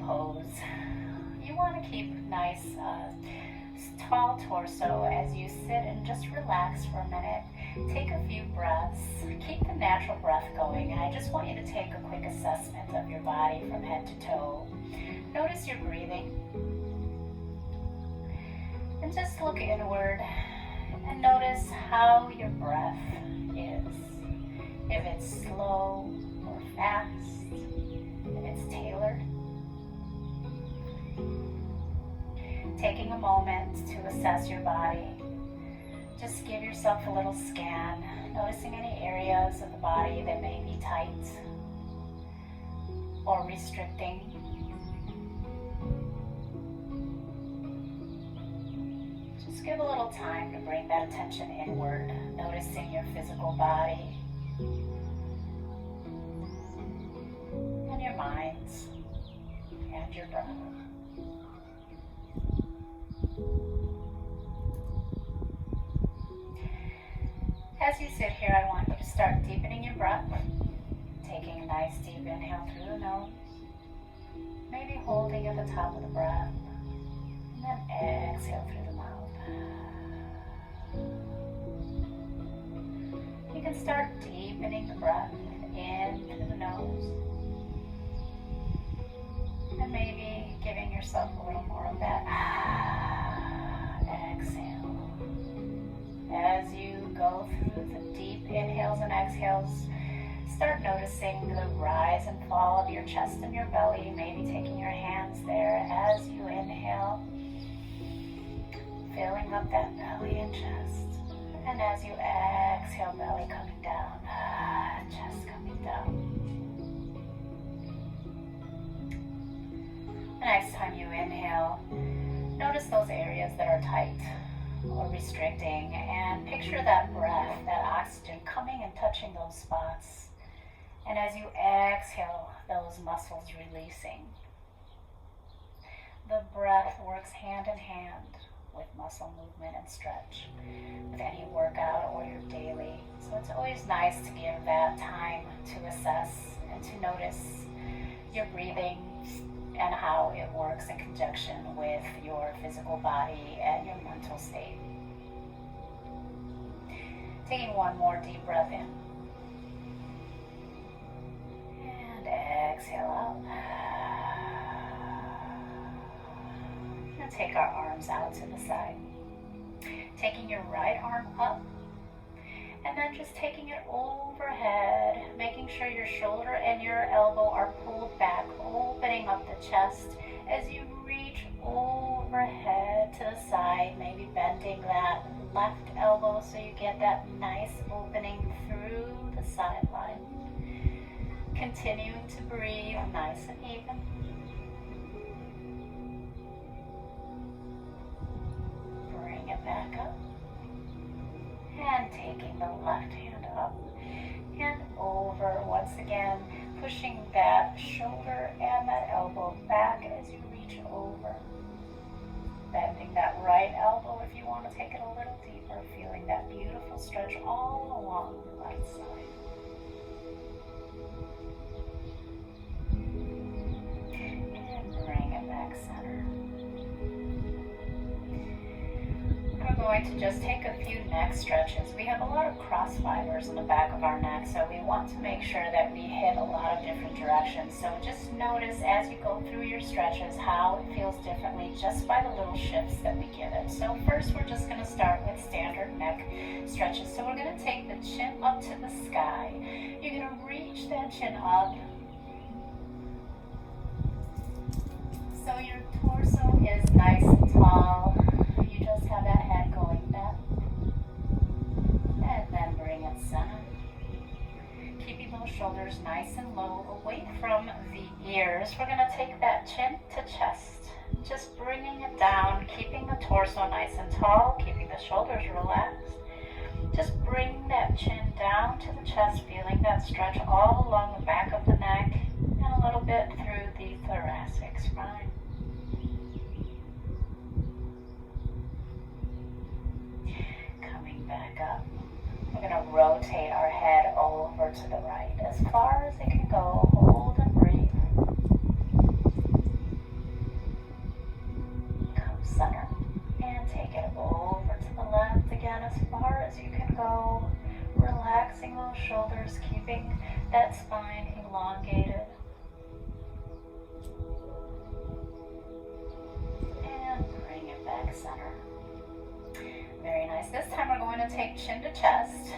pose. You want to keep nice, tall torso as you sit and just relax for a minute. Take a few breaths. Keep the natural breath going, and I just want you to take a quick assessment of your body from head to toe. Notice your breathing. And just look inward and notice how your breath is. If it's slow or fast, if it's tailored. Taking a moment to assess your body. Just give yourself a little scan, noticing any areas of the body that may be tight or restricting. Just give a little time to bring that attention inward, noticing your physical body and your minds and your breath. As you sit here, I want you to start deepening your breath, taking a nice deep inhale through the nose, maybe holding at the top of the breath, and then exhale through the mouth. You can start deepening the breath in through the nose, and maybe giving yourself a little more of that exhale. As you go through the deep inhales and exhales, start noticing the rise and fall of your chest and your belly, maybe taking your hands there as you inhale, filling up that belly and chest. And as you exhale, belly coming down, chest coming down. The next time you inhale, notice those areas that are tight or restricting, and picture that breath, that oxygen coming and touching those spots. And as you exhale, those muscles releasing. The breath works hand in hand with muscle movement and stretch with any workout or your daily. So it's always nice to give that time to assess and to notice your breathing and how it works in conjunction with your physical body and your mental state. Taking one more deep breath in. And exhale out. And take our arms out to the side. Taking your right arm up. And then just taking it overhead, making sure your shoulder and your elbow are pulled back, opening up the chest as you reach overhead to the side, maybe bending that left elbow so you get that nice opening through the sideline. Continuing to breathe nice and even. Bring it back up. And taking the left hand up and over once again, pushing that shoulder and that elbow back as you reach over. Bending that right elbow if you want to take it a little deeper, feeling that beautiful stretch all along the right side. And bring it back center. We're going to just take a few neck stretches. We have a lot of cross fibers in the back of our neck, so we want to make sure that we hit a lot of different directions. So just notice as you go through your stretches how it feels differently just by the little shifts that we give it. So first we're just going to start with standard neck stretches. So we're going to take the chin up to the sky. You're going to reach that chin up so your torso is nice and tall. You just have that head going back. And then bring it center. Keeping those shoulders nice and low, away from the ears. We're going to take that chin to chest. Just bringing it down, keeping the torso nice and tall, keeping the shoulders relaxed. Just bring that chin down to the chest, feeling that stretch all along the back of the neck and a little bit through the thoracic spine. Coming back up. We're going to rotate our head over to the right as far as it can go. Hold and breathe. as you can go, relaxing those shoulders, keeping that spine elongated. And bring it back center. Very nice. This time we're going to take chin to chest.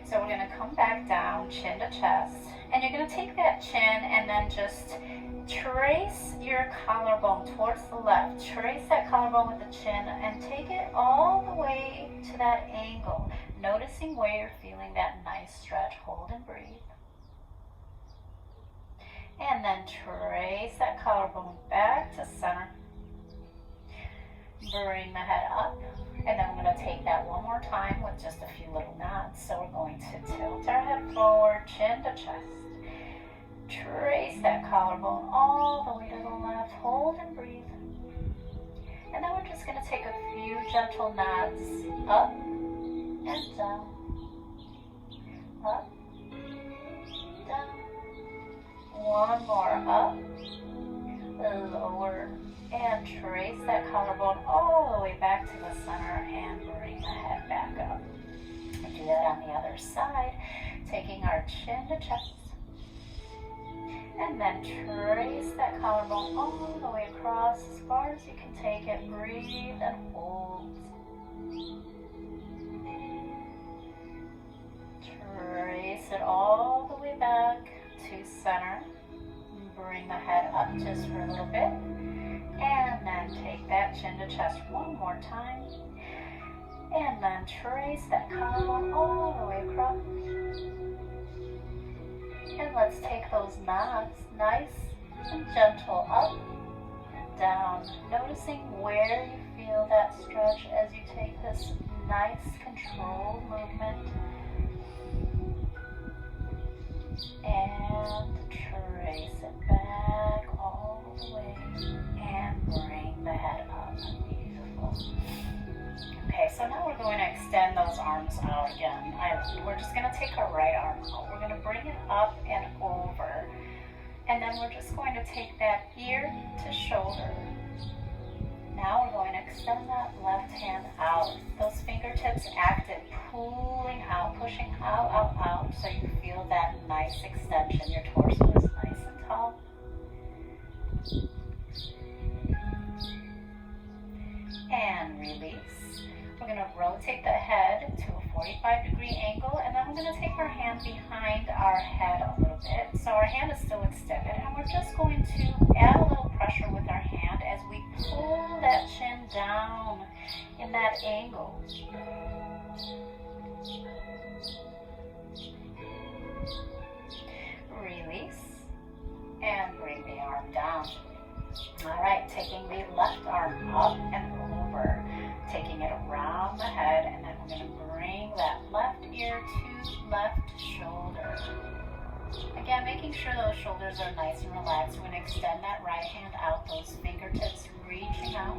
So we're going to come back down, chin to chest. And you're going to take that chin and then just trace your collarbone towards the left. Trace that collarbone with the chin and take it all the way to that angle. Noticing where you're feeling that nice stretch. Hold and breathe. And then trace that collarbone back to center. Bring the head up. And then we're going to take that one more time with just a few little nods. So we're going to tilt our head forward, chin to chest. Trace that collarbone all the way to the left. Hold and breathe. And then we're just going to take a few gentle nods up and down. Up, down. One more up, lower, and trace that collarbone all the way back to the center and bring the head back up. We'll do that on the other side, taking our chin to chest. And then trace that collarbone all the way across as far as you can take it. Breathe and hold. Trace it all the way back to center. Bring the head up just for a little bit. And then take that chin to chest one more time. And then trace that collarbone all the way across. And let's take those nods nice and gentle up, down. Noticing where you feel that stretch as you take this nice controlled movement. And trace it back all the way. And bring the head up. Beautiful. Okay, so now we're going to extend those arms out again. We're just going to take our right arm out. We're going to bring it up and over. And then we're just going to take that ear to shoulder. Now we're going to extend that left hand out. Those fingertips active, pulling out, pushing out, out, out. So you feel that nice extension. Your torso is nice and tall. And release. We're going to rotate the head to a 45-degree angle, and then we're going to take our hand behind our head a little bit. So our hand is still extended, and we're just going to add a little pressure with our hand as we pull that chin down in that angle. Release, and bring the arm down. All right, taking the left arm up and over, taking it around the head, and then we're going to bring that left ear to left shoulder. Again, making sure those shoulders are nice and relaxed. We're going to extend that right hand out, those fingertips reaching out.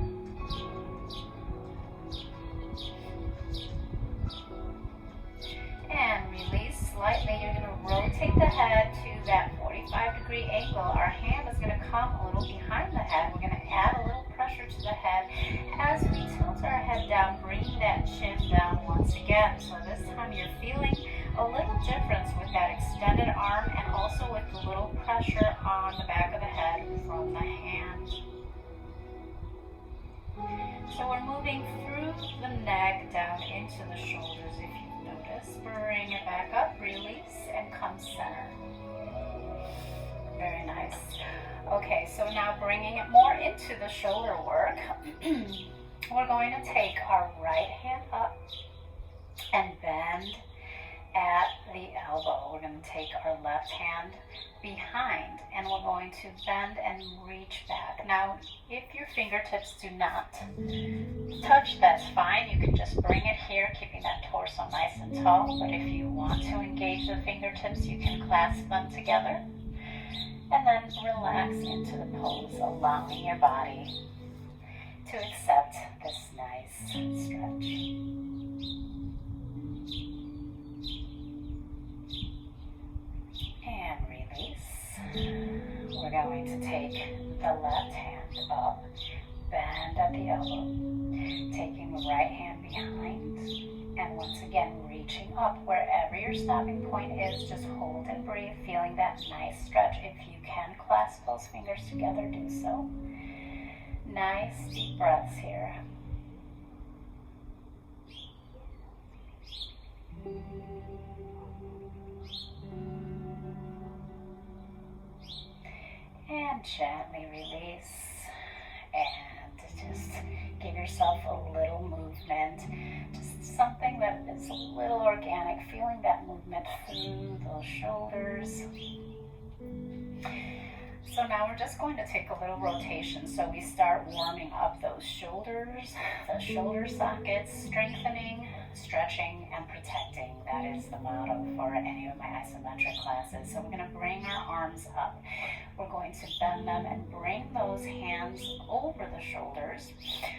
And release slightly. You're going to rotate the head to that 45-degree angle. Our hand is going to come a little behind the head. We're going to add a little pressure to the head as we tilt our head down, bringing that chin down once again. So this time you're feeling a little difference with that extended arm and also with the little pressure on the back of the head from the hand. So we're moving through the neck down into the shoulders, if you've noticed. Bring it back up, release, and come center. Very nice. Okay, so now bringing it more into the shoulder work, we're going to take our right hand up and bend at the elbow. We're going to take our left hand behind and we're going to bend and reach back. Now, if your fingertips do not touch, that's fine. You can just bring it here, keeping that torso nice and tall. But if you want to engage the fingertips, you can clasp them together. And then relax into the pose, allowing your body to accept this nice stretch. And release. We're going to take the left hand up, bend at the elbow. Taking the right hand behind, and once again reaching up. Wherever your stopping point is, just hold and breathe, feeling that nice stretch. If you can clasp those fingers together, do so. Nice deep breaths here. And gently release. And just give yourself a little movement. Just something that is a little organic. Feeling that movement through those shoulders. So now we're just going to take a little rotation. So we start warming up those shoulders, the shoulder sockets, strengthening, stretching, and protecting. That is the motto for any of my isometric classes. So we're going to bring our arms up. We're going to bend them and bring those hands over the shoulders.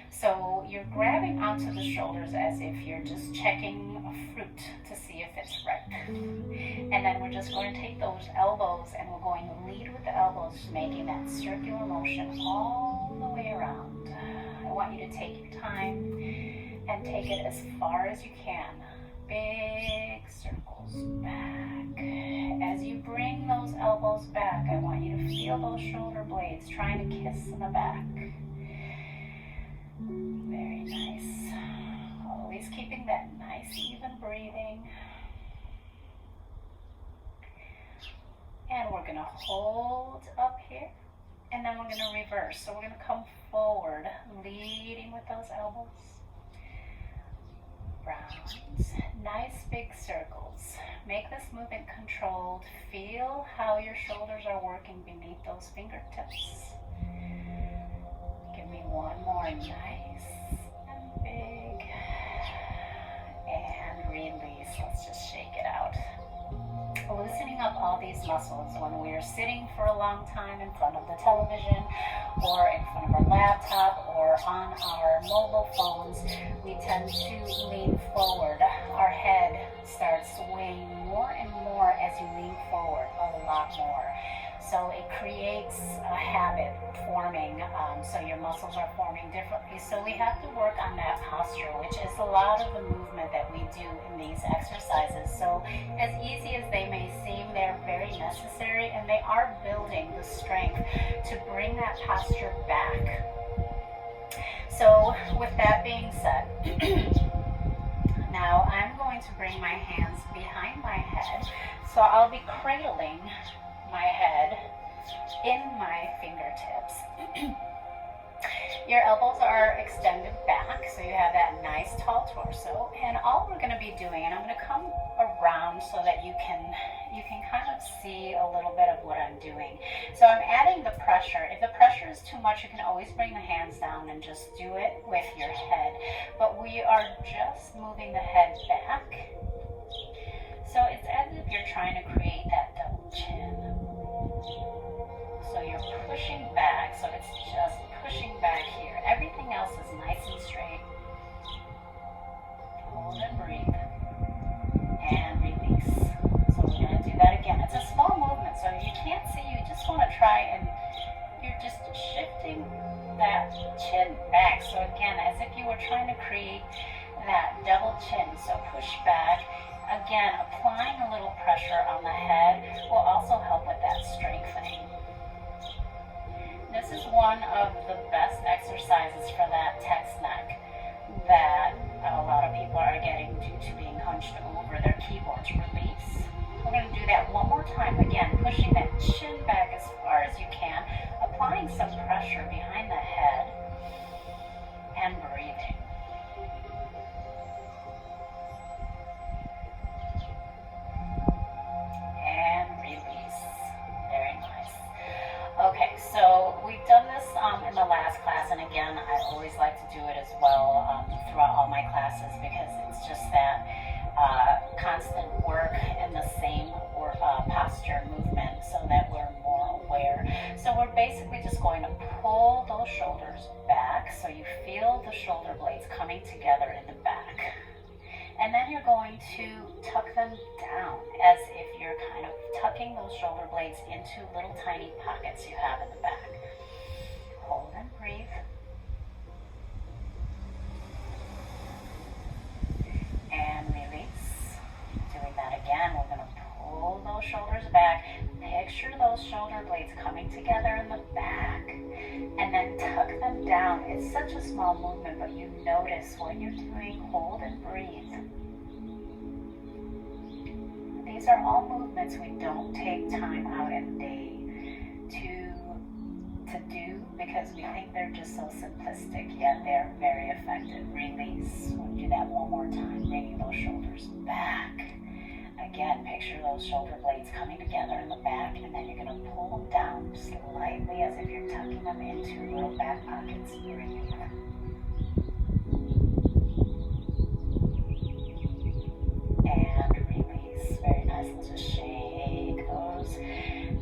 So you're grabbing onto the shoulders as if you're just checking a fruit to see if it's ripe. And then we're just going to take those elbows and we're going to lead with the elbows, making that circular motion all the way around. I want you to take your time and take it as far as you can. Big circles back. As you bring those elbows back, I want you to feel those shoulder blades trying to kiss in the back. Very nice. Always keeping that nice even breathing. And we're going to hold up here, and then we're going to reverse. So we're going to come forward, leading with those elbows. Rounds. Nice big circles. Make this movement controlled. Feel how your shoulders are working beneath those fingertips. Give me one more. Nice and big. And release. Let's just shake it out. Loosening up all these muscles when we are sitting for a long time in front of the television or in front of our laptop or on our mobile phones, we tend to lean forward. Our head starts swaying more and more as you lean forward, a lot more. So it creates a habit forming, so your muscles are forming differently. So we have to work on that posture, which is a lot of the movement that we do in these exercises. So as easy as they may seem, they're very necessary, and they are building the strength to bring that posture back. So with that being said, now I'm going to bring my hands behind my head. So I'll be cradling my head in my fingertips. Your elbows are extended back, so you have that nice tall torso. And all we're going to be doing, and I'm going to come around so that you can kind of see a little bit of what I'm doing. So I'm adding the pressure. If the pressure is too much, you can always bring the hands down and just do it with your head. But we are just moving the head back. So it's as if you're trying to create that double chin. So you're pushing back, so it's just pushing back here. Everything else is nice and straight. Hold and breathe. And release. So we're going to do that again. It's a small movement, so you can't see. You just want to try, and you're just shifting that chin back. So again, as if you were trying to create that double chin. So push back. Again, applying a little pressure on the head will also help with that strengthening. This is one of the best exercises for that text neck that a lot of people are getting due to being hunched over their keyboards. Release. We're going to do that one more time. Again, pushing that chin back as far as you can, applying some pressure behind the head, and breathing. And release. Very nice. Okay, so we've done this in the last class, and again, I always like to do it as well throughout all my classes, because it's just that constant work in the same posture movement, so that we're more aware. So we're basically just going to pull those shoulders back, so you feel the shoulder blades coming together in the back. And then you're going to tuck them down as if you're kind of tucking those shoulder blades into little tiny pockets you have in the back. Hold and breathe. together in the back, and then tuck them down. It's such a small movement, but you notice what you're doing. Hold and breathe. These are all movements we don't take time out in the day to do because we think they're just so simplistic, yet they're very effective. Release. We'll do that one more time, bringing those shoulders back. Again, picture those shoulder blades coming together in the back, and then you're going to pull them down slightly as if you're tucking them into little back pockets. Breathe. And release. Very nice. Let's just shake those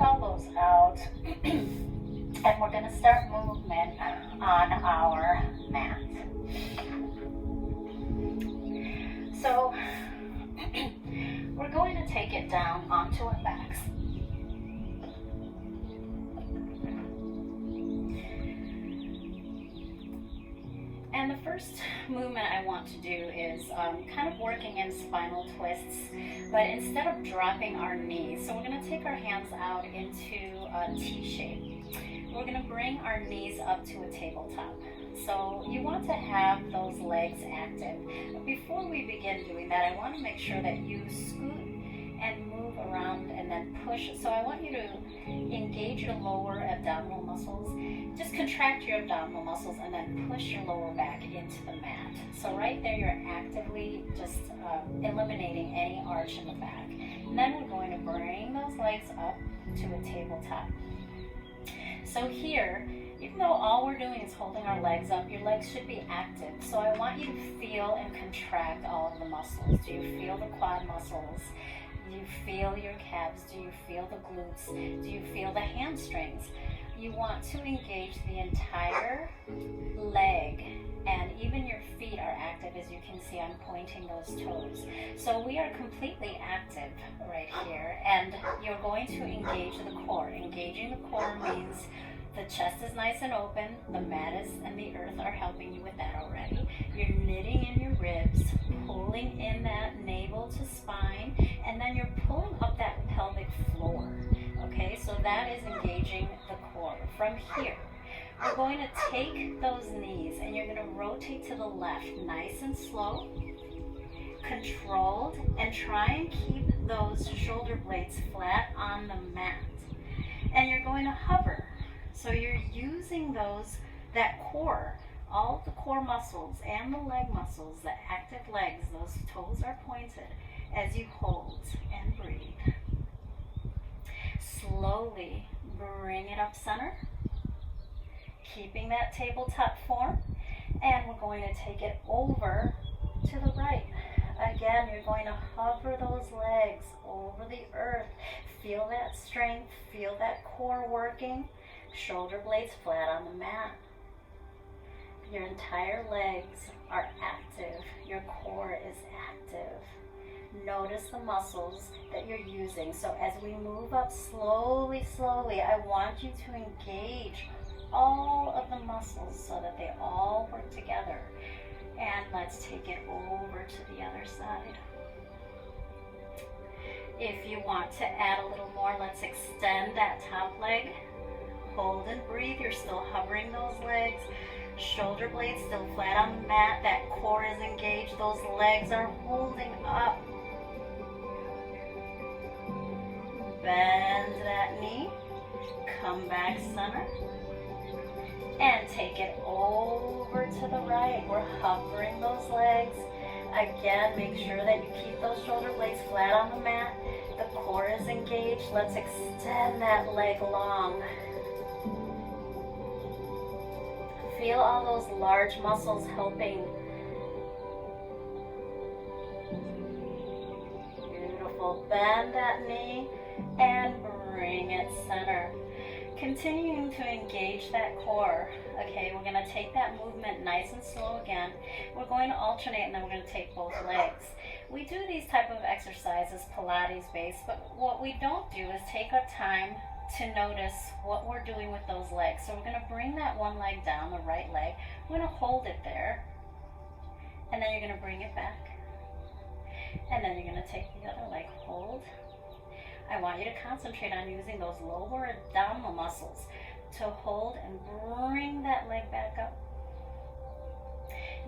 elbows out. And we're going to start movement on our mat. So we're going to take it down onto our backs. And the first movement I want to do is kind of working in spinal twists, but instead of dropping our knees, so we're going to take our hands out into a T shape. We're going to bring our knees up to a tabletop. So you want to have those legs active. But before we begin doing that, I want to make sure that you scoot and move around and then push. So I want you to engage your lower abdominal muscles. Just contract your abdominal muscles and then push your lower back into the mat. So right there, you're actively just eliminating any arch in the back. And then we're going to bring those legs up to a tabletop. So here, even though all we're doing is holding our legs up, your legs should be active. So I want you to feel and contract all of the muscles. Do you feel the quad muscles? Do you feel your calves? Do you feel the glutes? Do you feel the hamstrings? You want to engage the entire leg, and even your feet are active. As you can see, I'm pointing those toes. So we are completely active right here, and you're going to engage the core. Engaging the core means the chest is nice and open, the mat is and the earth are helping you with that already. You're knitting in your ribs, pulling in that navel to spine, and then you're pulling up that pelvic floor. Okay, so that is engaging the core. From here, we're going to take those knees and you're going to rotate to the left, nice and slow, controlled, and try and keep those shoulder blades flat on the mat. And you're going to hover. So you're using that core, all of the core muscles and the leg muscles, the active legs, those toes are pointed as you hold and breathe. Slowly bring it up center, keeping that tabletop form, and we're going to take it over to the right. Again, you're going to hover those legs over the earth. Feel that strength, feel that core working. Shoulder blades flat on the mat. Your entire legs are active. Your core is active. Notice the muscles that you're using. So as we move up slowly, I want you to engage all of the muscles so that they all work together. And let's take it over to the other side. If you want to add a little more, let's extend that top leg. Hold and breathe. You're still hovering those legs. Shoulder blades still flat on the mat. That core is engaged. Those legs are holding up. Bend that knee. Come back center. And take it over to the right. We're hovering those legs. Again, make sure that you keep those shoulder blades flat on the mat. The core is engaged. Let's extend that leg long. Feel all those large muscles helping. Beautiful. Bend that knee and bring it center. Continuing to engage that core. Okay, we're going to take that movement nice and slow again. We're going to alternate and then we're going to take both legs. We do these type of exercises Pilates based, but what we don't do is take our time to notice what we're doing with those legs. So we're going to bring that one leg down, the right leg. We're going to hold it there, and then you're going to bring it back, and then you're going to take the other leg, hold. I want you to concentrate on using those lower abdominal muscles to hold and bring that leg back up.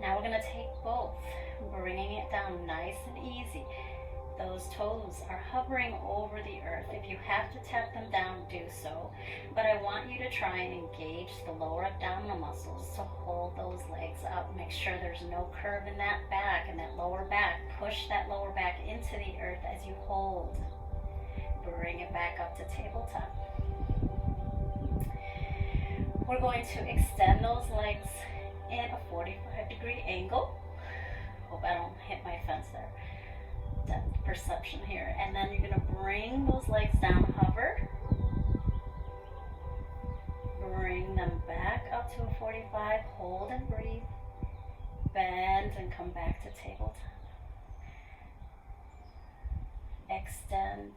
Now we're going to take both, bringing it down nice and easy. Those toes are hovering over the earth. If you have to tap them down, do so. But I want you to try and engage the lower abdominal muscles to hold those legs up. Make sure there's no curve in that back and that lower back. Push that lower back into the earth as you hold. Bring it back up to tabletop. We're going to extend those legs in a 45-degree angle. Hope I don't hit my fence there. Depth perception here. And then you're going to bring those legs down, hover. Bring them back up to a 45. Hold and breathe. Bend and come back to tabletop. Extend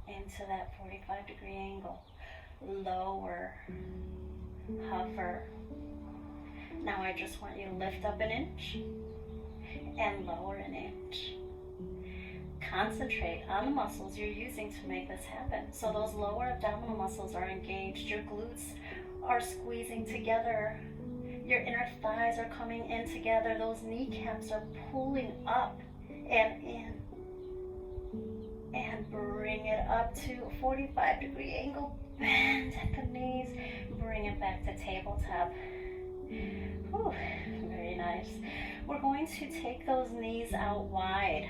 into that 45-degree angle. Lower. Hover. Now I just want you to lift up an inch and lower an inch. Concentrate on the muscles you're using to make this happen. So those lower abdominal muscles are engaged. Your glutes are squeezing together. Your inner thighs are coming in together. Those kneecaps are pulling up and in. And bring it up to a 45-degree angle. Bend at the knees. Bring it back to tabletop. Whew, very nice. We're going to take those knees out wide.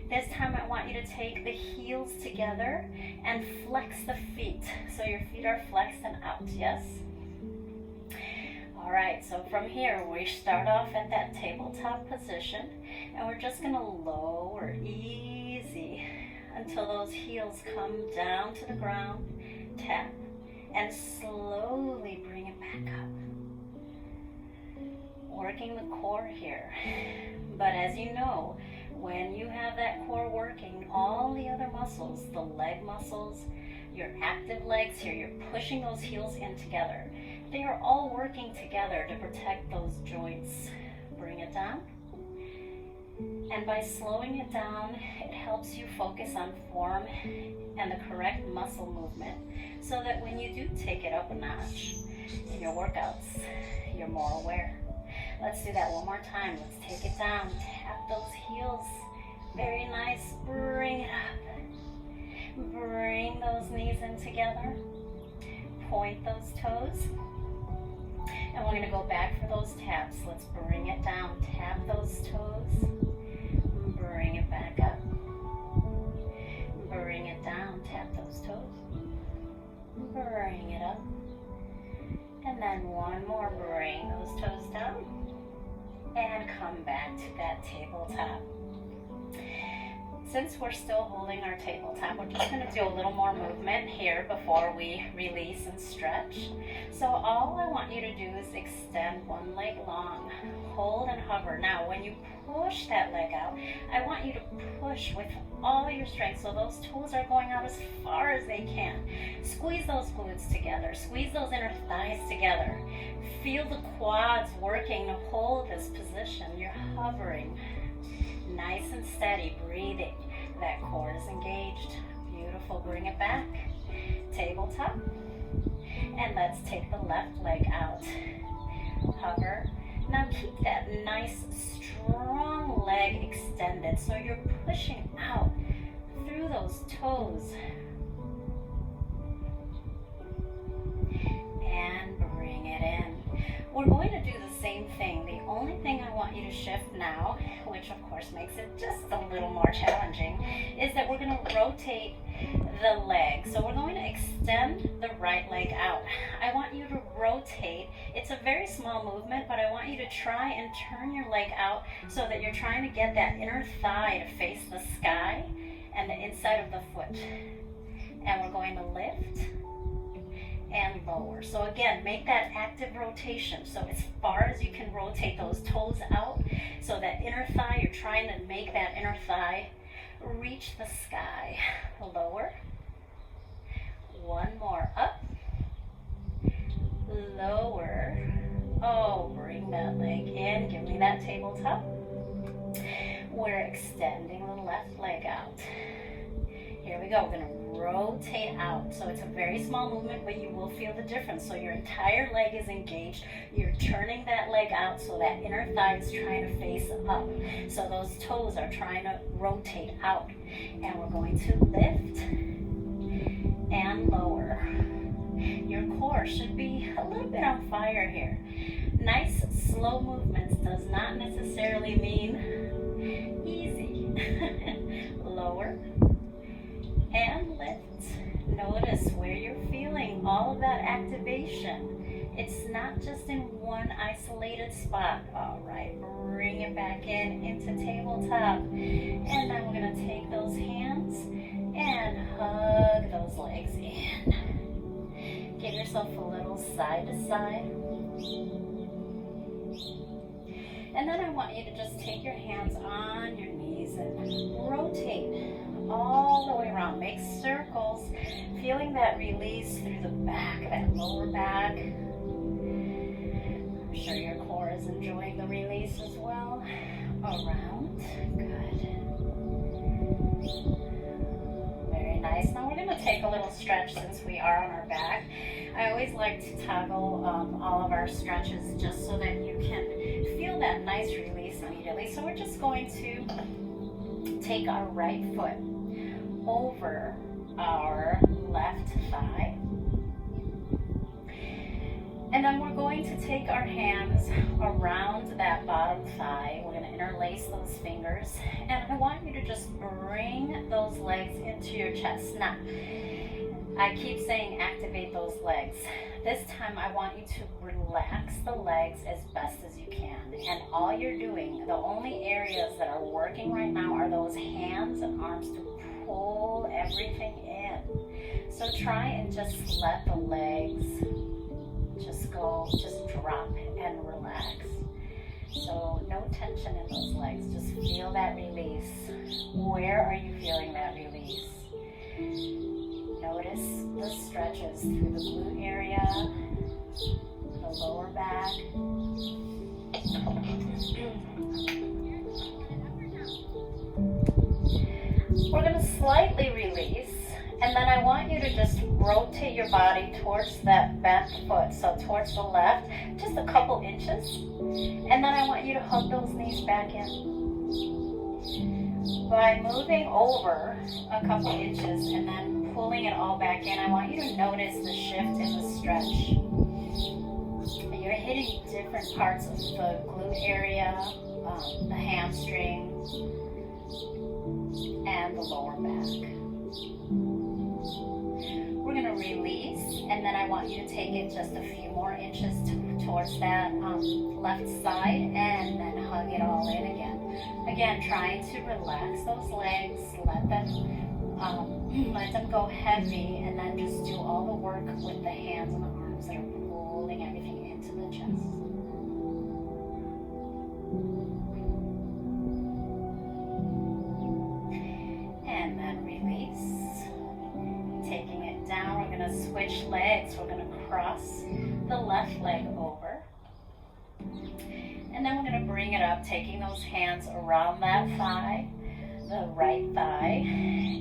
This time I want you to take the heels together and flex the feet. So your feet are flexed and out, yes? All right, so from here we start off at that tabletop position and we're just gonna lower easy until those heels come down to the ground, tap, and slowly bring it back up. Working the core here. But as you know, when you have that core working, all the other muscles, the leg muscles, your active legs here, you're pushing those heels in together. They are all working together to protect those joints. Bring it down. And by slowing it down, it helps you focus on form and the correct muscle movement so that when you do take it up a notch in your workouts, you're more aware. Let's do that one more time. Let's take it down. Tap those heels. Very nice. Bring it up. Bring those knees in together. Point those toes. And we're going to go back for those taps. Let's bring it down. Tap those toes. Bring it back up. Bring it down. Tap those toes. Bring it up. And then one more. Bring those toes down. And come back to that tabletop. Since we're still holding our tabletop, we're just going to do a little more movement here before we release and stretch. So all I want you to do is extend one leg long, hold and hover. Now when you push that leg out, I want you to push with all your strength so those toes are going out as far as they can. Squeeze those glutes together, squeeze those inner thighs together. Feel the quads working to hold this position. You're hovering. Nice and steady, breathing. That core is engaged. Beautiful. Bring it back. Tabletop. And let's take the left leg out. Hover. Now keep that nice, strong leg extended so you're pushing out through those toes. And bring it in. We're going to do the same thing. The only thing I want you to shift now, which of course makes it just a little more challenging, is that we're going to rotate the leg. So we're going to extend the right leg out. I want you to rotate. It's a very small movement, but I want you to try and turn your leg out so that you're trying to get that inner thigh to face the sky and the inside of the foot. And we're going to lift and lower. So again, make that active rotation. So as far as you can rotate those toes out, so that inner thigh, you're trying to make that inner thigh reach the sky. Lower. One more. Up. Lower. Oh, bring that leg in. Give me that tabletop. We're extending the left leg out. Here we go. We're going to rotate out. So it's a very small movement, but you will feel the difference. So your entire leg is engaged. You're turning that leg out so that inner thigh is trying to face up. So those toes are trying to rotate out. And we're going to lift and lower. Your core should be a little bit on fire here. Nice slow movements does not necessarily mean easy. Lower and lift. Notice where you're feeling all of that activation. It's not just in one isolated spot. All right, bring it back into tabletop. And then we're gonna take those hands and hug those legs in. Give yourself a little side to side. And then I want you to just take your hands on your knees and rotate all the way around. Make circles, feeling that release through the back, that lower back. I'm sure your core is enjoying the release as well. Around. Good. Very nice. Now we're going to take a little stretch since we are on our back. I always like to toggle all of our stretches just so that you can feel that nice release immediately. So we're just going to take our right foot over our left thigh. And then we're going to take our hands around that bottom thigh. We're going to interlace those fingers. And I want you to just bring those legs into your chest. Now, I keep saying activate those legs. This time I want you to relax the legs as best as you can. And all you're doing, the only areas that are working right now are those hands and arms to pull everything in. So try and just let the legs just go, just drop and relax. So no tension in those legs, just feel that release. Where are you feeling that release? Notice the stretches through the glute area, the lower back. We're going to slightly release, and then I want you to just rotate your body towards that bent foot, so towards the left, just a couple inches. And then I want you to hug those knees back in. By moving over a couple inches and then pulling it all back in, I want you to notice the shift in the stretch. You're hitting different parts of the glute area, the hamstring, and the lower back. We're going to release, and then I want you to take it just a few more inches towards that left side, and then hug it all in again. Again, trying to relax those legs, let them go heavy, and then just do all the work with the hands and the arms that are pulling everything into the chest. And then release. Taking it down, we're going to switch legs. We're going to cross the left leg over. And then we're going to bring it up, taking those hands around that thigh, the right thigh,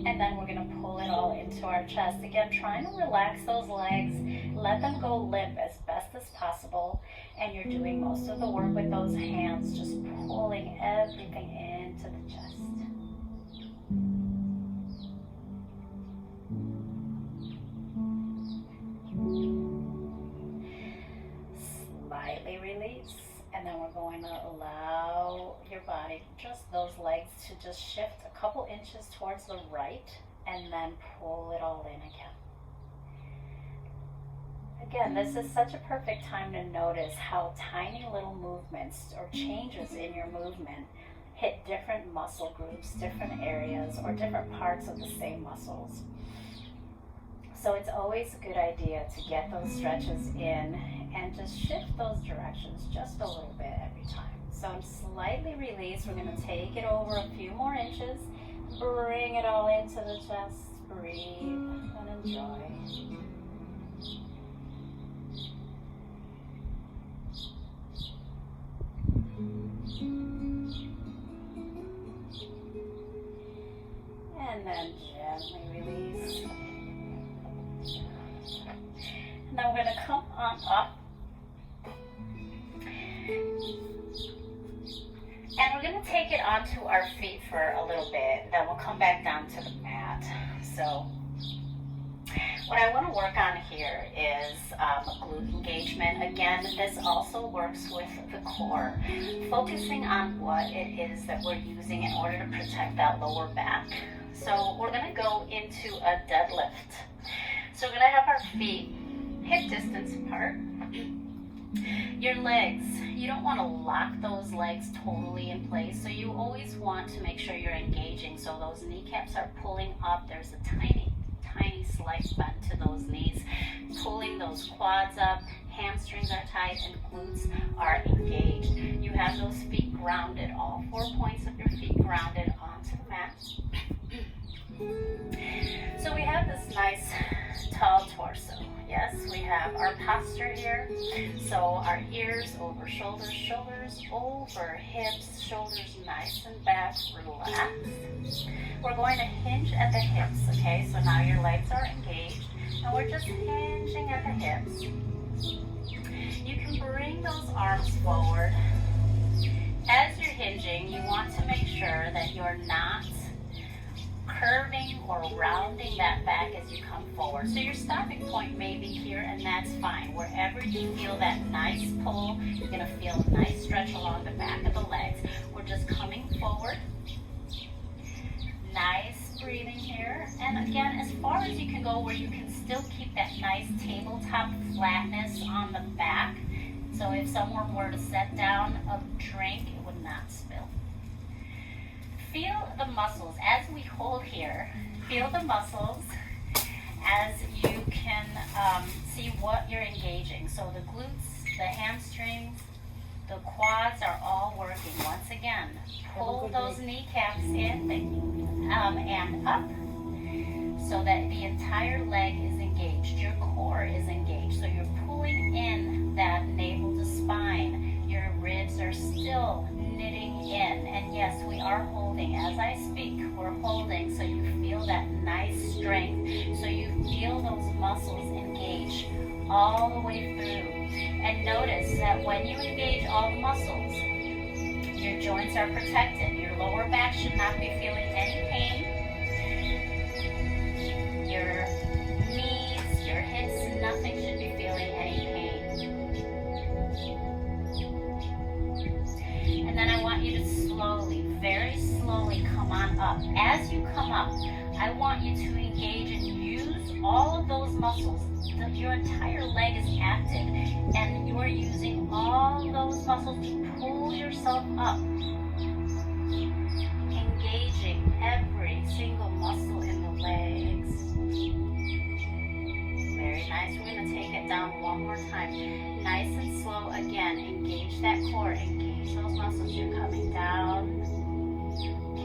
and then we're going to pull it all into our chest. Again, trying to relax those legs, let them go limp as best as possible, and you're doing most of the work with those hands, just pulling everything into the chest. Slightly release. And then we're going to allow your body, just those legs, to just shift a couple inches towards the right and then pull it all in again. Again, this is such a perfect time to notice how tiny little movements or changes in your movement hit different muscle groups, different areas, or different parts of the same muscles. So it's always a good idea to get those stretches in and just shift those directions just a little bit every time. So I'm slightly released. We're going to take it over a few more inches. Bring it all into the chest. Breathe and enjoy. And then gently release. going to take it onto our feet for a little bit, then we'll come back down to the mat. So what I want to work on here is glute engagement. Again, this also works with the core, focusing on what it is that we're using in order to protect that lower back. So we're going to go into a deadlift. So we're going to have our feet hip distance apart. Your legs, you don't want to lock those legs totally in place, so you always want to make sure you're engaging. So those kneecaps are pulling up. There's a tiny slight bend to those knees, pulling those quads up, hamstrings are tight, and glutes are engaged. You have those feet grounded, all 4 points of your feet grounded onto the mat. So we have this nice tall torso. Yes, we have our posture here. So our ears over shoulders, shoulders over hips, shoulders nice and back, relaxed. We're going to hinge at the hips, okay? So now your legs are engaged, and we're just hinging at the hips. You can bring those arms forward. As you're hinging, you want to make sure that you're not curving or rounding that back as you come forward. So your stopping point may be here, and that's fine. Wherever you feel that nice pull, you're going to feel a nice stretch along the back of the legs. We're just coming forward. Nice breathing here. And again, as far as you can go where you can still keep that nice tabletop flatness on the back. So if someone were to set down a drink, it would not spill. Feel the muscles as we hold here. Feel the muscles as you can see what you're engaging. So the glutes, the hamstrings, the quads are all working. Once again, pull those kneecaps in and up so that the entire leg is engaged. Your core is engaged. So you're pulling in that navel to spine. Your ribs are still knitting in. And yes, we are holding. As I speak, we're holding so you feel that nice strength. So you feel those muscles engage all the way through. And notice that when you engage all the muscles, your joints are protected. Your lower back should not be feeling any pain. Your knees, your hips, nothing should be feeling any pain. And then I want you to slowly, very slowly come on up. As you come up, I want you to engage and use all of those muscles. Your entire leg is active, and you are using all those muscles to pull yourself up. Engaging every single muscle in the legs. Very nice. We're going to take it down one more time. Nice and slow. Again, engage that core. Engage those muscles. You're coming down.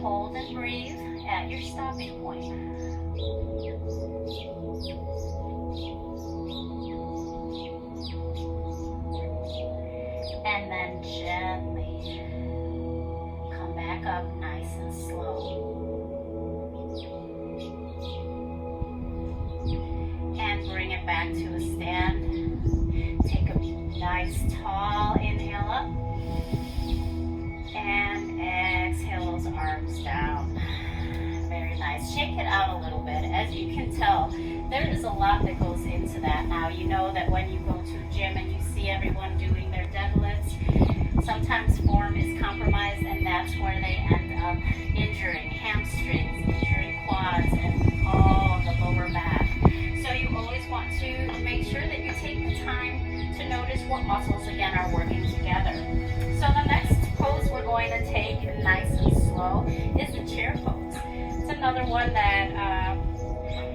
Hold and breathe at your stopping point. And then gently come back up nice and slow. And bring it back to a stand. Take a nice tall inhale up. And exhale those arms down. Very nice. Shake it out a little bit. As you can tell, there is a lot that goes into that. Now, you know that when you go to a gym and you see everyone doing their deadlifts, sometimes form is compromised, and that's where they end up injuring hamstrings, injuring quads, and all of the lower back. So you always want to make sure that you take the time to notice what muscles, again, are working together. So the next pose we're going to take, nice and slow, is the chair pose. It's another one that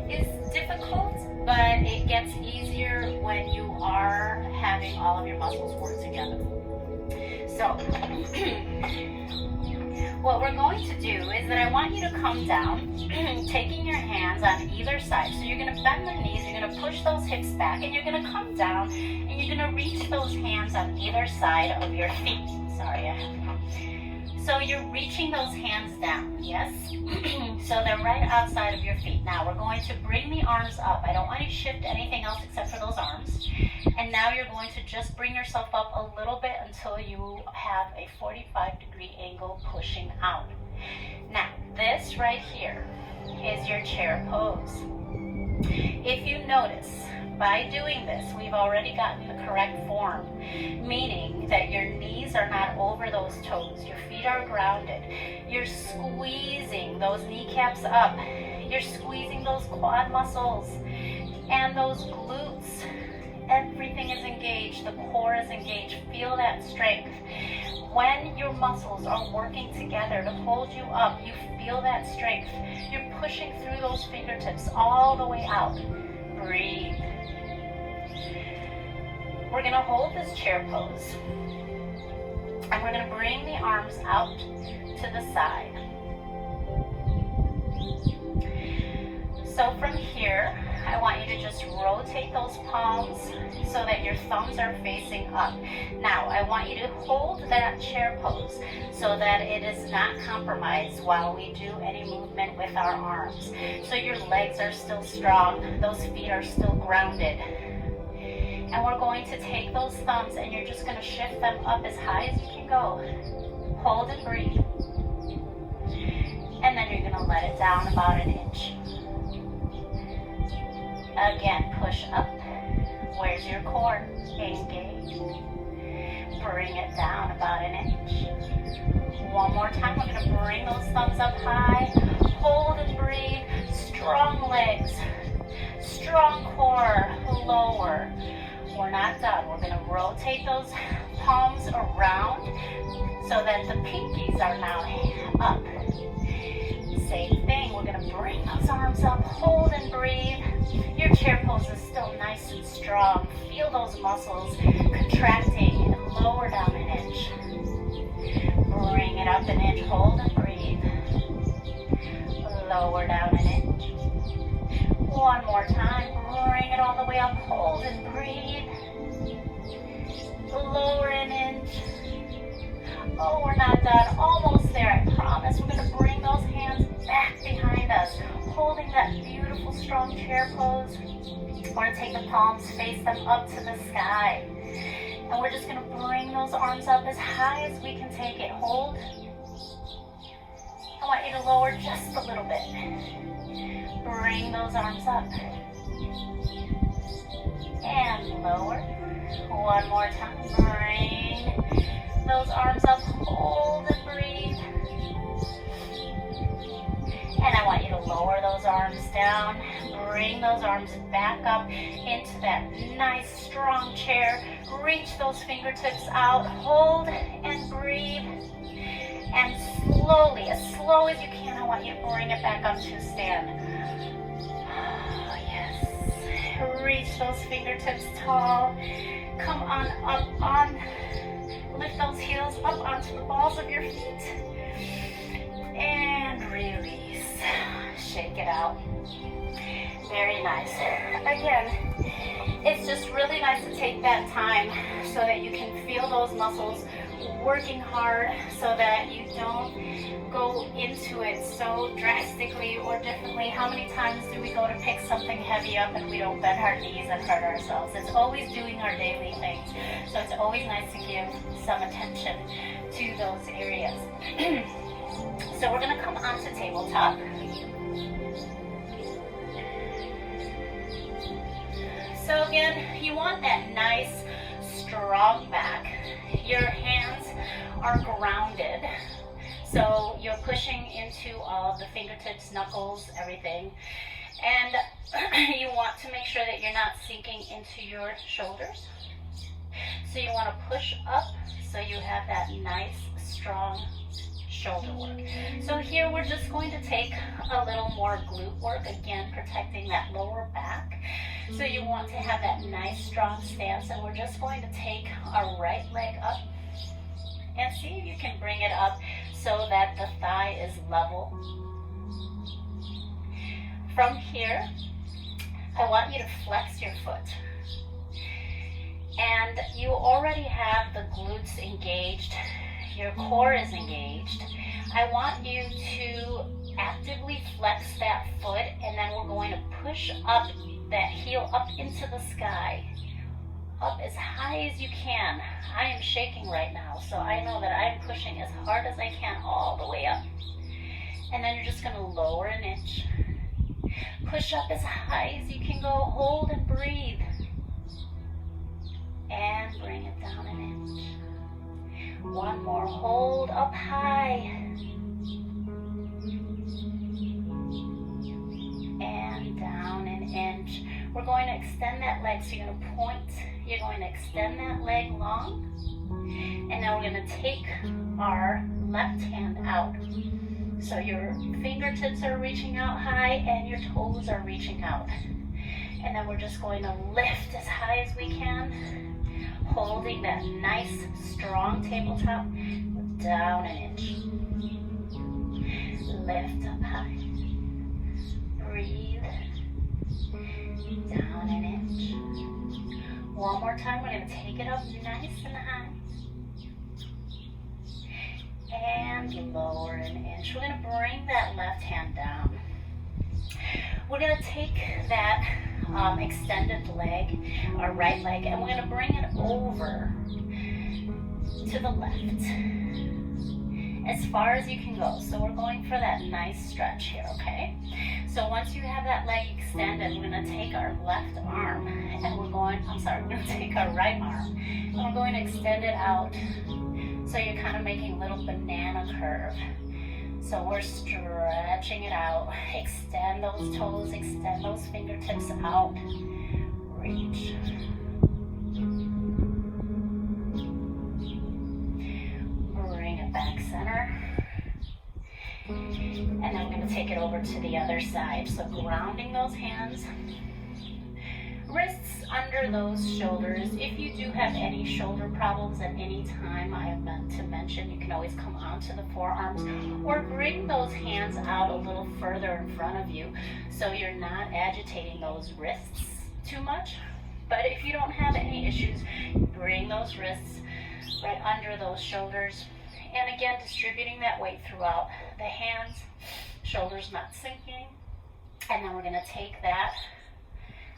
is difficult, but it gets easier when you are having all of your muscles work together. So, what we're going to do is that I want you to come down, taking your hands on either side. So you're going to bend the knees, you're going to push those hips back, and you're going to come down, and you're going to reach those hands on either side of your feet. Sorry. So you're reaching those hands down, yes? So they're right outside of your feet. Now we're going to bring the arms up. I don't want you to shift anything else except for those arms. And now you're going to just bring yourself up a little bit until you have a 45-degree angle pushing out. Now, this right here is your chair pose. If you notice, by doing this, we've already gotten the correct form, meaning that your knees are not over those toes. Your feet are grounded. You're squeezing those kneecaps up. You're squeezing those quad muscles and those glutes. Everything is engaged. The core is engaged. Feel that strength. When your muscles are working together to hold you up, you feel that strength. You're pushing through those fingertips all the way out. Breathe. We're going to hold this chair pose, and we're going to bring the arms out to the side. So from here, I want you to just rotate those palms so that your thumbs are facing up. Now, I want you to hold that chair pose so that it is not compromised while we do any movement with our arms. So your legs are still strong, those feet are still grounded. And we're going to take those thumbs and you're just going to shift them up as high as you can go. Hold and breathe. And then you're going to let it down about an inch. Again, push up. Where's your core? Engage. Bring it down about an inch. One more time, we're going to bring those thumbs up high. Hold and breathe. Strong legs. Strong core. Lower. We're not done. We're going to rotate those palms around so that the pinkies are now up. Same thing. We're going to bring those arms up. Hold and breathe. Your chair pose is still nice and strong. Feel those muscles contracting and lower down an inch. Bring it up an inch. Hold and breathe. Lower down an inch. One more time. Bring it all the way up. Hold and breathe. Lower an inch. Oh, we're not done. Almost there, I promise. We're going to bring those hands back behind us, holding that beautiful, strong chair pose. We're going to take the palms, face them up to the sky. And we're just going to bring those arms up as high as we can take it. Hold. I want you to lower just a little bit. Bring those arms up. And lower. One more time. Bring those arms up. Hold and breathe. And I want you to lower those arms down. Bring those arms back up into that nice strong chair. Reach those fingertips out. Hold and breathe. And slowly, as slow as you can, I want you to bring it back up to stand. Oh, yes. Reach those fingertips tall. Come on up on. Lift those heels up onto the balls of your feet. And release. Shake it out. Very nice. Again, it's just really nice to take that time so that you can feel those muscles working hard so that you don't go into it so drastically or differently. How many times do we go to pick something heavy up and we don't bend our knees and hurt ourselves? It's always doing our daily things. So it's always nice to give some attention to those areas. So we're going to come onto tabletop. So again, you want that nice, strong back. Your hands are grounded. So you're pushing into all of the fingertips, knuckles, everything. And you want to make sure that you're not sinking into your shoulders. So you want to push up so you have that nice, strong shoulder work. So here we're just going to take a little more glute work, again protecting that lower back. So you want to have that nice strong stance, and we're just going to take our right leg up and see if you can bring it up so that the thigh is level. From here, I want you to flex your foot. And you already have the glutes engaged. your core is engaged, I want you to actively flex that foot, and then we're going to push up that heel up into the sky, up as high as you can. I am shaking right now, so I know that I'm pushing as hard as I can all the way up. And then you're just going to lower an inch. Push up as high as you can go. Hold and breathe. And bring it down an inch. One more. Hold up high. And down an inch. We're going to extend that leg. So you're going to point. You're going to extend that leg long. And now we're going to take our left hand out. So your fingertips are reaching out high and your toes are reaching out. And then we're just going to lift as high as we can, holding that nice, strong tabletop down an inch. Lift up high. Breathe. Down an inch. One more time, we're going to take it up nice and high. And lower an inch. We're going to bring that left hand down. We're going to take that extended leg, our right leg, and we're going to bring it over to the left as far as you can go. So we're going for that nice stretch here, okay? So once you have that leg extended, we're going to take our left arm and we're going to take our right arm and we're going to extend it out. So you're kind of making a little banana curve. So we're stretching it out. Extend those toes, extend those fingertips out. Reach. Bring it back center. And then we're going to take it over to the other side. So grounding those hands. Wrists under those shoulders. If you do have any shoulder problems at any time, I have meant to mention you can always come onto the forearms or bring those hands out a little further in front of you so you're not agitating those wrists too much. But if you don't have any issues, bring those wrists right under those shoulders. And again, distributing that weight throughout the hands, shoulders not sinking. And then we're going to take that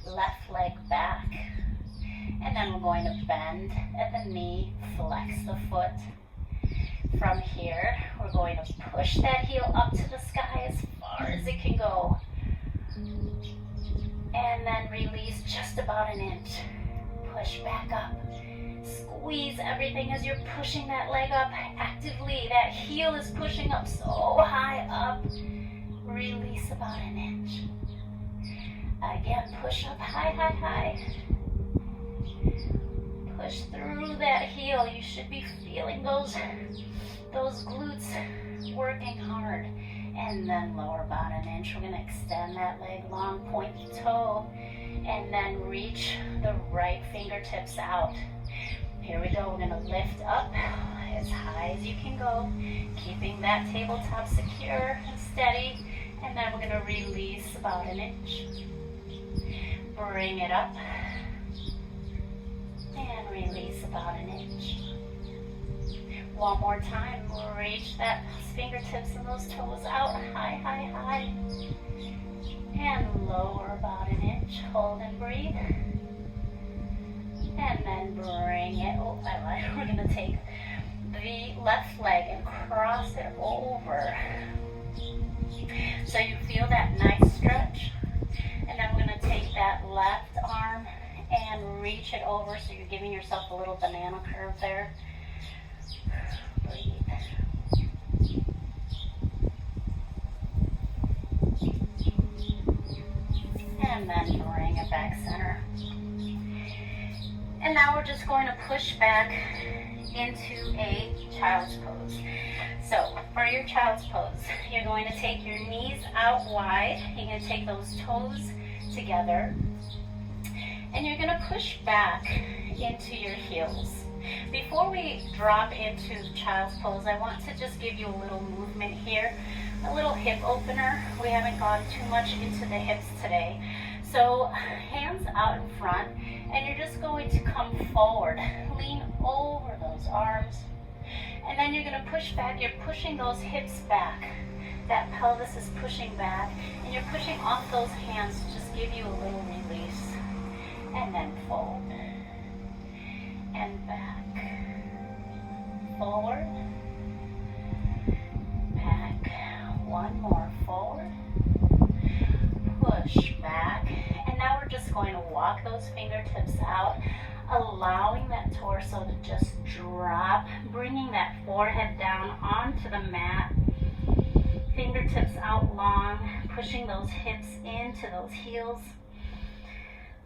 left leg back, and then we're going to bend at the knee, flex the foot. From here, we're going to push that heel up to the sky as far as it can go, and then release just about an inch. Push back up. Squeeze everything as you're pushing that leg up actively. That heel is pushing up so high up. Release about an inch. Again, push up high, high, high. Push through that heel. You should be feeling those glutes working hard. And then lower about an inch. We're going to extend that leg long, point the toe, and then reach the right fingertips out. Here we go. We're going to lift up as high as you can go, keeping that tabletop secure and steady. And then we're going to release about an inch. Bring it up and release about an inch. One more time, reach that fingertips and those toes out, high, high, high. And lower about an inch, hold and breathe. And then bring it, we're going to take the left leg and cross it over. So you feel that nice stretch. And then we're going to take that left arm and reach it over so you're giving yourself a little banana curve there. Breathe. And then bring it back center. And now we're just going to push back into a child's pose. So for your child's pose, you're going to take your knees out wide. You're going to take those toes together. And you're going to push back into your heels. Before we drop into child's pose, I want to just give you a little movement here, a little hip opener. We haven't gone too much into the hips today. So hands out in front, and you're just going to come forward, lean over those arms, and And then you're going to push back. You're pushing those hips back. That pelvis is pushing back, and you're pushing off those hands to just give you a little release. And then fold. And back. Forward. Back. One more. Forward. Push back. And now we're just going to walk those fingertips out, allowing that torso to just drop, bringing that forehead down onto the mat. Fingertips out long, pushing those hips into those heels,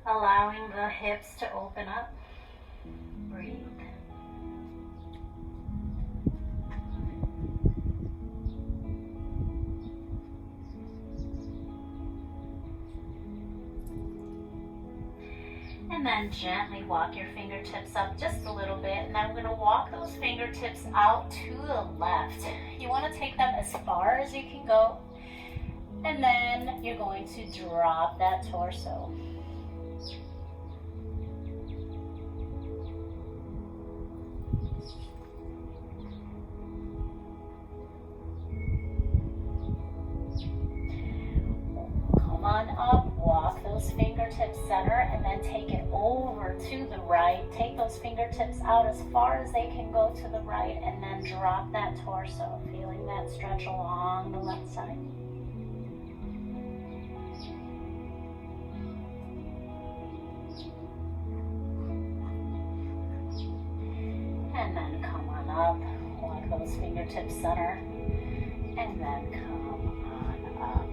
allowing the hips to open up. Breathe. And then gently walk your fingertips up just a little bit, and then we're going to walk those fingertips out to the left. You want to take them as far as you can go, and then you're going to drop that torso. Come on up, walk those fingertips center, and then take it over to the right. Take those fingertips out as far as they can go to the right, and then drop that torso, feeling that stretch along the left side. And then come on up, walk those fingertips center, and then come on up.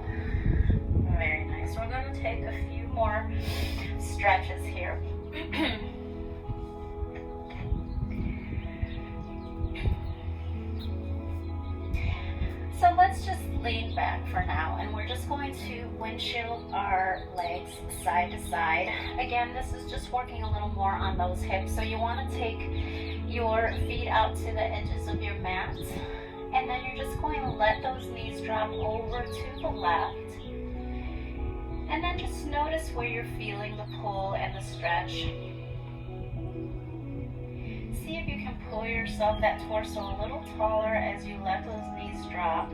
Very nice. We're going to take a few more stretches here. So let's just lean back for now, and we're just going to windshield our legs side to side. Again, this is just working a little more on those hips. So you want to take your feet out to the edges of your mat, and then you're just going to let those knees drop over to the left. And then just notice where you're feeling the pull and the stretch. See if you can pull yourself, that torso, a little taller as you let those knees drop.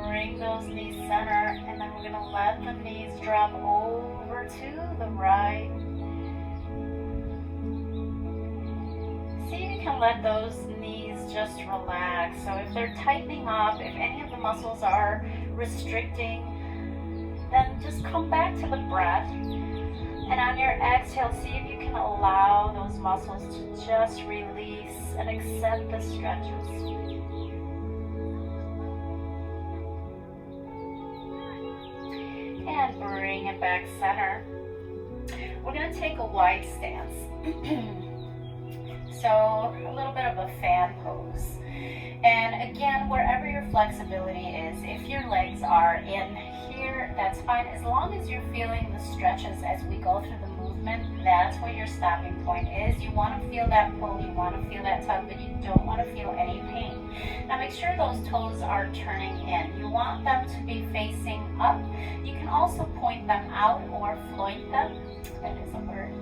Bring those knees center, and then we're going to let the knees drop over to the right. See if you can let those knees just relax. So if they're tightening up, if any of the muscles are restricting, then just come back to the breath. And on your exhale, see if you can allow those muscles to just release and accept the stretches. And bring it back center. We're going to take a wide stance. So a little bit of a fan pose. And again, wherever your flexibility is, if your legs are in here, that's fine. As long as you're feeling the stretches as we go through the movement, that's where your stopping point is. You want to feel that pull, you want to feel that tug, but you don't want to feel any pain. Now make sure those toes are turning in. You want them to be facing up. You can also point them out or float them. That is a word.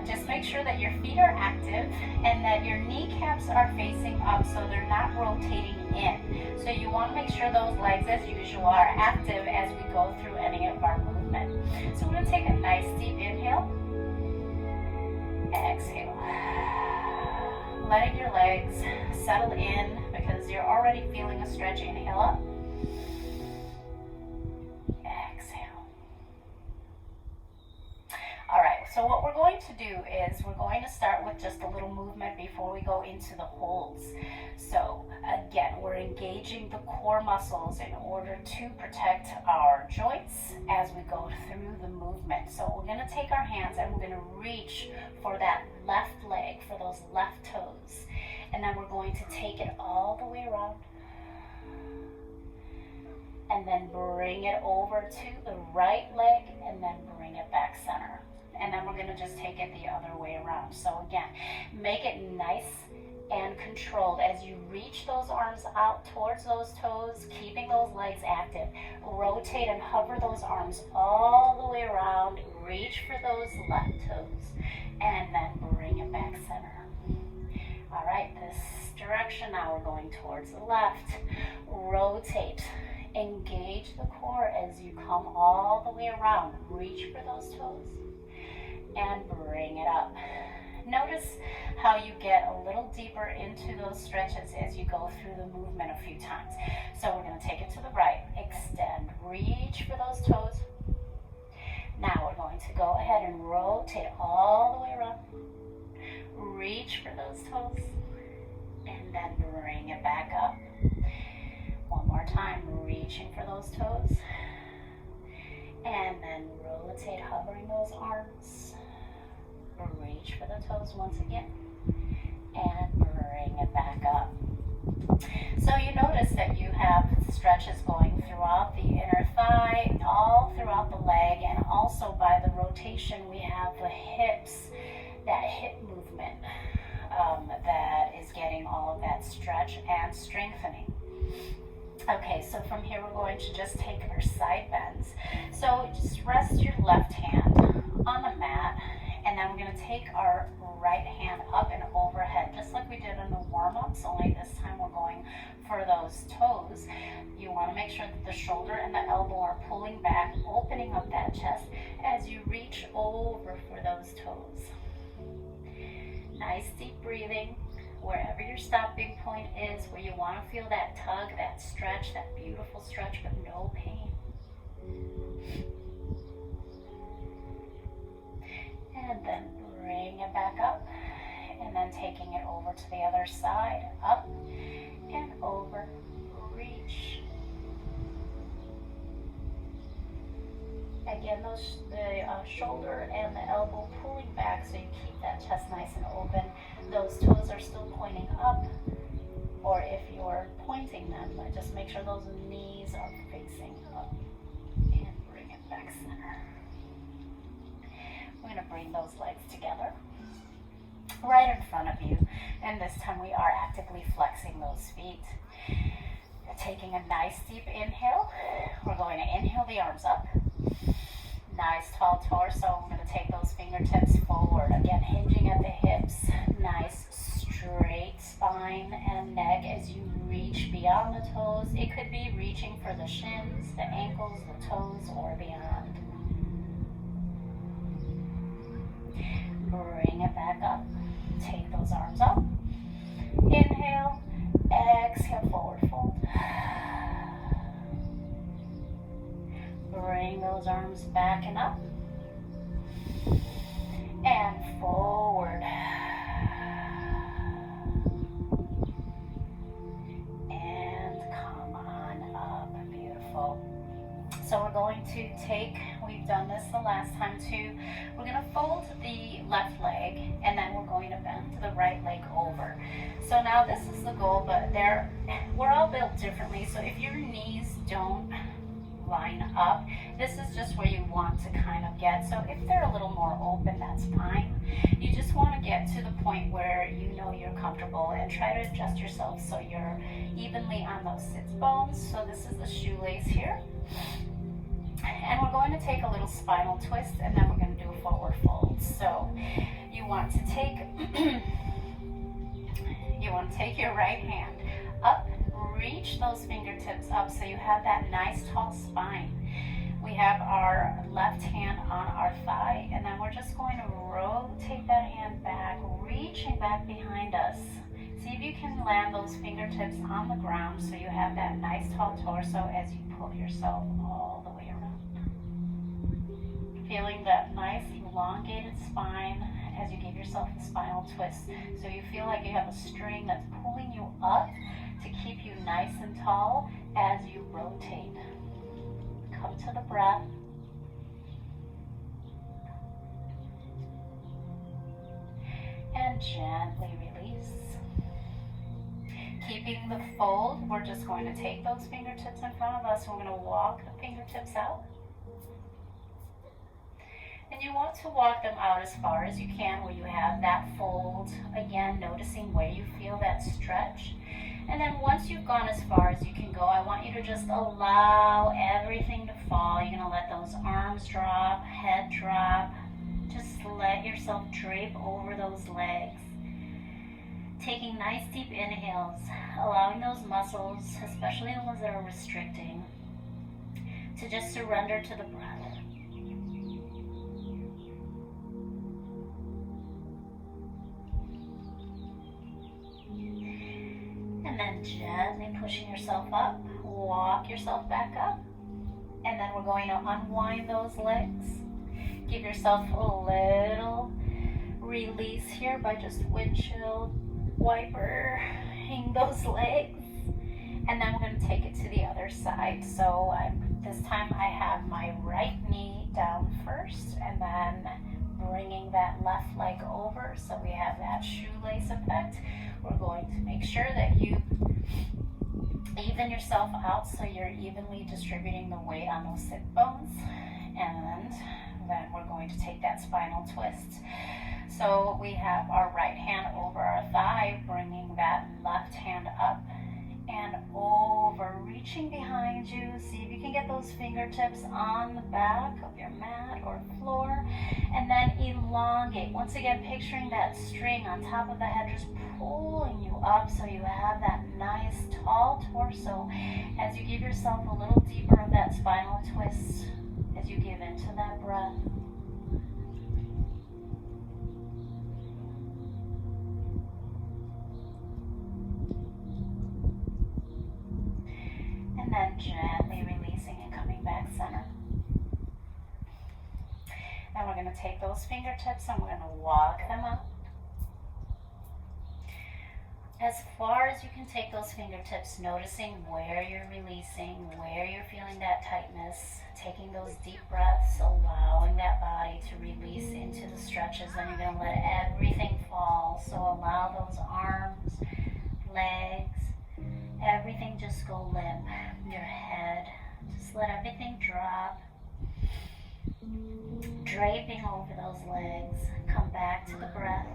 Just make sure that your feet are active and that your kneecaps are facing up so they're not rotating in. So you want to make sure those legs, as usual, are active as we go through any of our movement. So we're going to take a nice deep inhale. Exhale. Letting your legs settle in because you're already feeling a stretch. Inhale up. So what we're going to do is we're going to start with just a little movement before we go into the holds. So again, we're engaging the core muscles in order to protect our joints as we go through the movement. So we're going to take our hands and we're going to reach for that left leg, for those left toes. And then we're going to take it all the way around. And then bring it over to the right leg and then bring it back center. And then we're going to just take it the other way around. So again, make it nice and controlled as you reach those arms out towards those toes, keeping those legs active. Rotate and hover those arms all the way around. Reach for those left toes and then bring it back center. All right, this direction now we're going towards the left. Rotate. Engage the core as you come all the way around. Reach for those toes and bring it up. Notice how you get a little deeper into those stretches as you go through the movement a few times. So we're going to take it to the right, extend, reach for those toes. Now we're going to go ahead and rotate all the way around. Reach for those toes and then bring it back up. One more time, reaching for those toes and then rotate, hovering those arms. Reach for the toes once again and bring it back up. So you notice that you have stretches going throughout the inner thigh, all throughout the leg, and also by the rotation we have the hips, that hip movement that is getting all of that stretch and strengthening. Okay, so from here we're going to just take our side bends. So just rest your left hand on the mat, and then we're going to take our right hand up and overhead, just like we did in the warm-ups, only this time we're going for those toes. You want to make sure that the shoulder and the elbow are pulling back, opening up that chest as you reach over for those toes. Nice deep breathing, wherever your stopping point is, where you want to feel that tug, that stretch, that beautiful stretch, but no pain. And then bring it back up, and then taking it over to the other side, up and over, reach. Again, the shoulder and the elbow pulling back so you keep that chest nice and open. Those toes are still pointing up, or if you're pointing them, just make sure those knees are facing up and bring it back center. We're going to bring those legs together right in front of you, and this time we are actively flexing those feet. We're taking a nice deep inhale. We're going to inhale the arms up. Nice tall torso. We're going to take those fingertips forward, again hinging at the hips. Nice straight spine and neck as you reach beyond the toes. It could be reaching for the shins, the ankles, the toes, or beyond. Bring it back up. Take those arms up. Inhale. Exhale, forward fold. Bring those arms back and up. And forward. And come on up. Beautiful. So we're going to take, we've done this the last time too, we're going to fold the left leg and then we're going to bend the right leg over. So now this is the goal, but we're all built differently, so if your knees don't line up, this is just where you want to kind of get. So if they're a little more open, that's fine. You just want to get to the point where you know you're comfortable and try to adjust yourself so you're evenly on those sits bones. So this is the shoelace here. And we're going to take a little spinal twist, and then we're going to do a forward fold. So you want to take your right hand up, reach those fingertips up so you have that nice tall spine. We have our left hand on our thigh, and then we're just going to rotate that hand back, reaching back behind us. See if you can land those fingertips on the ground so you have that nice tall torso as you pull yourself all the way around. Feeling that nice elongated spine as you give yourself a spinal twist. So you feel like you have a string that's pulling you up to keep you nice and tall as you rotate. Come to the breath. And gently release. Keeping the fold, we're just going to take those fingertips in front of us. We're going to walk the fingertips out. And And you want to walk them out as far as you can where you have that fold. Again, noticing where you feel that stretch. And then once you've gone as far as you can go, I want you to just allow everything to fall. You're going to let those arms drop, head drop. Just let yourself drape over those legs. Taking nice deep inhales, allowing those muscles, especially the ones that are restricting, to just surrender to the breath. And then gently pushing yourself up, walk yourself back up. And then we're going to unwind those legs. Give yourself a little release here by just windshield wipering those legs. And then we're going to take it to the other side. So this time I have my right knee down first and then bringing that left leg over. So we have that shoelace effect. We're going to make sure that you even yourself out so you're evenly distributing the weight on those sit bones. And then we're going to take that spinal twist. So we have our right hand over our thigh, bringing that left hand up and over, reaching behind you. See if you can get those fingertips on the back of your mat or floor. And then elongate. Once again, picturing that string on top of the head just pulling you up so you have that nice tall torso as you give yourself a little deeper of that spinal twist as you give into that breath. And then gently releasing and coming back center. Then we're going to take those fingertips and we're going to walk them up. As far as you can take those fingertips, noticing where you're releasing, where you're feeling that tightness, taking those deep breaths, allowing that body to release into the stretches. Then you're going to let everything fall. So allow those arms, legs, everything just go limp. Your head, just let everything drop. Draping over those legs. Come back to the breath.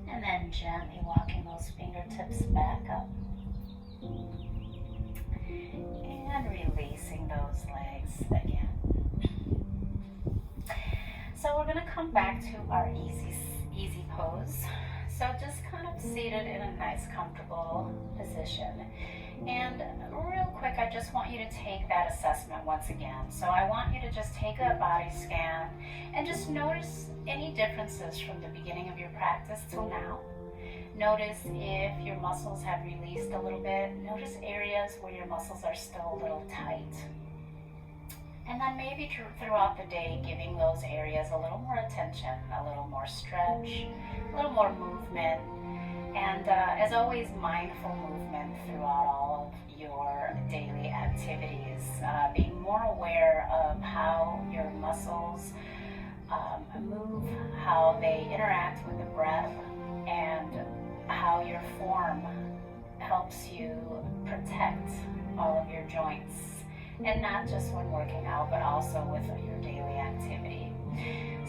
And then gently walking those fingertips back up. And releasing those legs again. So we're going to come back to our easy pose. So just kind of seated in a nice comfortable position. And real quick, I just want you to take that assessment once again. So I want you to just take a body scan and just notice any differences from the beginning of your practice till now. Notice if your muscles have released a little bit. Notice areas where your muscles are still a little tight. And then maybe throughout the day, giving those areas a little more attention, a little more stretch, a little more movement. And as always, mindful movement throughout all of your daily activities. Being more aware of how your muscles move, how they interact with the breath, and how your form helps you protect all of your joints. And not just when working out, but also with your daily activity.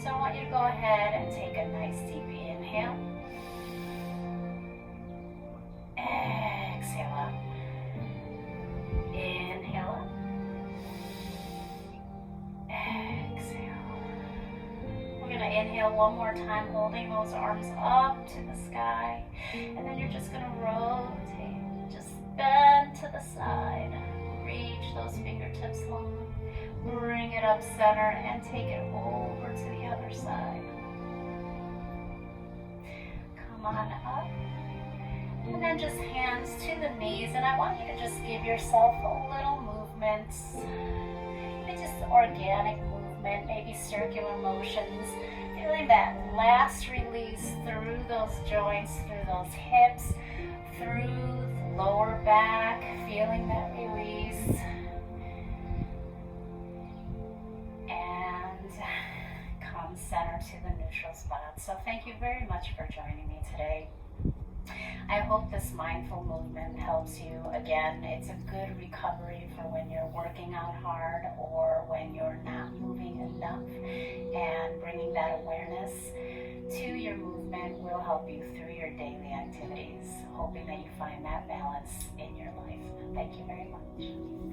So I want you to go ahead and take a nice deep inhale. Exhale out. Inhale up. Exhale. We're going to inhale one more time, holding those arms up to the sky. And then you're just going to rotate. Just bend to the side. Reach those fingertips long. Bring it up center and take it over to the other side. Come on up. And then just hands to the knees. And I want you to just give yourself a little movement. Maybe just organic movement, maybe circular motions. Feeling that last release through those joints, through those hips, through lower back, feeling that release. And come center to the neutral spot. So thank you very much for joining me today. I hope this mindful movement helps you. Again, it's a good recovery for when you're working out hard or when you're not moving enough, and bringing that awareness to your movement will help you through your daily activities, hoping that you find that balance in your life. Thank you very much.